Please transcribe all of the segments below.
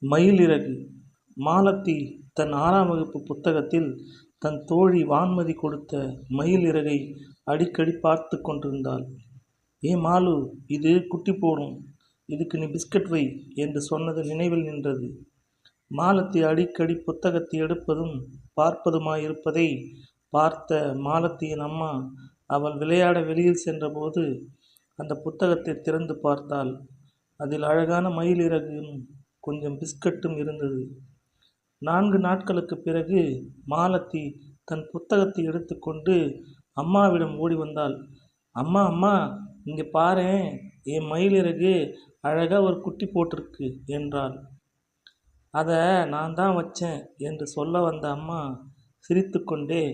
மயிலிறகு. மாலதி தன் 6ஆம் வகுப்பு புத்தகத்தில் தன் தோழி வான்மதி கொடுத்த மயில் இறகை அடிக்கடி பார்த்து கொண்டிருந்தாள். மாலு, இது குட்டி போடும், இதுக்கு நீ பிஸ்கட் வை என்று சொன்னது நினைவில் நின்றது. மாலதி அடிக்கடி புத்தகத்தை எடுப்பதும் பார்ப்பதுமாயிருப்பதை பார்த்த மாலதியின் அம்மா அவள் விளையாட வெளியில் சென்றபோது அந்த புத்தகத்தை திறந்து பார்த்தாள். அதில் அழகான மயில் இறகும் கொஞ்சம் பிஸ்கட்டும் இருந்தது. 4 நாட்களுக்கு பிறகு மாலதி தன் புத்தகத்தை எடுத்துக்கொண்டு அம்மாவிடம் ஓடி வந்தாள். அம்மா அம்மா, இங்கே பாரேன், என் மயில் இறகு அழகா ஒரு குட்டி போட்டிருக்கு என்றாள். அதை நான் தான் வச்சேன் என்று சொல்ல வந்த அம்மா சிரித்து கொண்டே,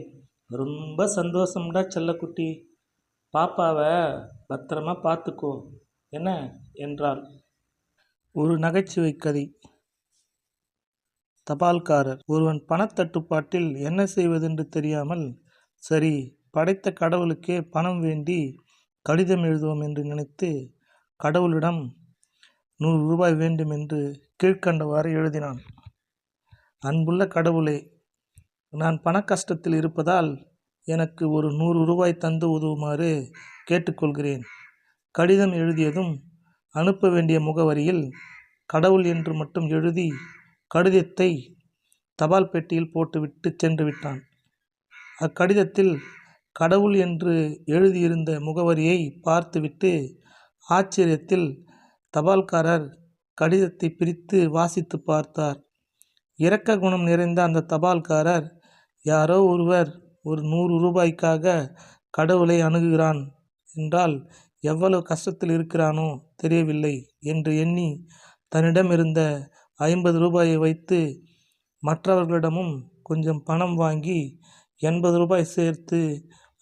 ரொம்ப சந்தோஷம்டா செல்லக்குட்டி, பாப்பாவை பத்திரமா பார்த்துக்கோ என்ன என்றாள். ஒரு நகைச்சுவை கதை. தபால்காரர் ஒருவன் பணத்தட்டுப்பாட்டில் என்ன செய்வதென்று தெரியாமல், சரி, படைத்த கடவுளுக்கே பணம் வேண்டி கடிதம் எழுதுவோம் என்று நினைத்து கடவுளிடம் 100 ரூபாய் வேண்டும் என்று கீழ்க்கண்டவாறு எழுதினான். அன்புள்ள கடவுளே, நான் பண கஷ்டத்தில் இருப்பதால் எனக்கு ஒரு 100 ரூபாய் தந்து உதவுமாறு கேட்டுக்கொள்கிறேன். கடிதம் எழுதியதும் அனுப்ப வேண்டிய முகவரியில் கடவுள் என்று மட்டும் எழுதி கடிதத்தை தபால் பெட்டியில் போட்டுவிட்டு சென்று விட்டான். அக்கடிதத்தில் கடவுள் என்று எழுதியிருந்த முகவரியை பார்த்துவிட்டு ஆச்சரியத்தில் தபால்காரர் கடிதத்தை பிரித்து வாசித்து பார்த்தார். இரக்க குணம் நிறைந்த அந்த தபால்காரர், யாரோ ஒருவர் ஒரு 100 ரூபாய்க்காக கடவுளை அணுகுகிறான் என்றால் எவ்வளவு கஷ்டத்தில் இருக்கிறானோ தெரியவில்லை என்று எண்ணி தன்னிடமிருந்த 50 ரூபாயை வைத்து மற்றவர்களிடமும் கொஞ்சம் பணம் வாங்கி 80 ரூபாய் சேர்த்து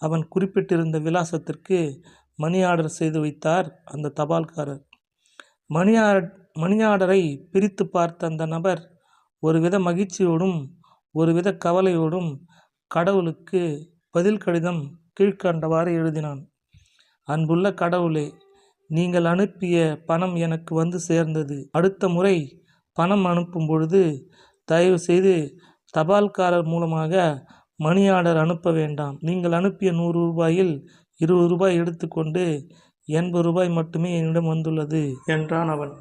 அவன் குறிப்பிட்டிருந்த விலாசத்திற்கு மணி ஆர்டர் செய்து வைத்தார் அந்த தபால்காரர். மணி ஆர்டரை பிரித்து பார்த்த அந்த நபர் ஒருவித மகிழ்ச்சியோடும் ஒருவித கவலையோடும் கடவுளுக்கு பதில் கடிதம் கீழ்க்கண்டவாறு எழுதினான். அன்புள்ள கடவுளே, நீங்கள் அனுப்பிய பணம் எனக்கு வந்து சேர்ந்தது. அடுத்த முறை பணம் அனுப்பும் பொழுது தயவு செய்து தபால்காரர் மூலமாக மணி ஆர்டர் அனுப்ப வேண்டாம். நீங்கள் அனுப்பிய 100 ரூபாயில் 20 ரூபாய் எடுத்துக்கொண்டு 80 ரூபாய் மட்டுமே என்னிடம் வந்துள்ளது என்றான் அவன்.